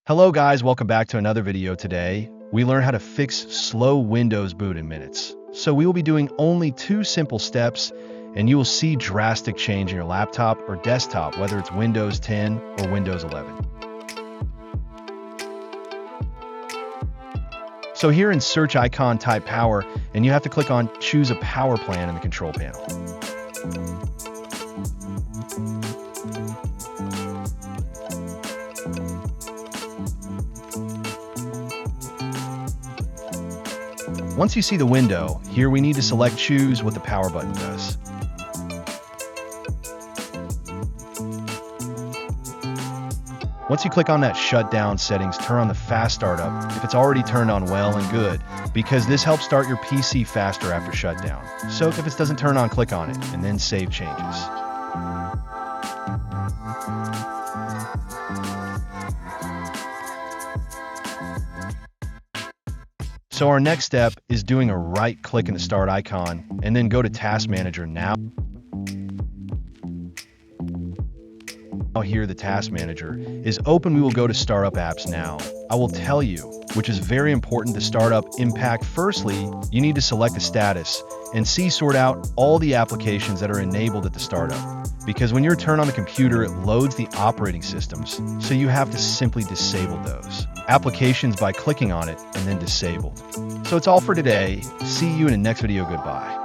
Hello guys, welcome back to another video. Today, we learn how to fix slow Windows boot in minutes. So we will be doing only 2 simple steps and you will see drastic change in your laptop or desktop, whether it's Windows 10 or Windows 11. So here in search icon, type power and you have to click on choose a power plan in the control panel. Once you see the window, here we need to select choose what the power button does. Once you click on that shutdown settings, turn on the fast startup if it's already turned on well and good, because this helps start your PC faster after shutdown. So if it doesn't turn on, click on it and then save changes. So our next step is doing a right click in the start icon and then go to Task Manager now. Here the Task Manager is open. We will go to Startup Apps now. I will tell you, which is very important to start up Impact. Firstly, you need to select the status and sort out all the applications that are enabled at the startup. Because when you're turned on the computer, it loads the operating systems, so you have to simply disable those applications by clicking on it and then disabled. So it's all for today. See you in the next video. Goodbye.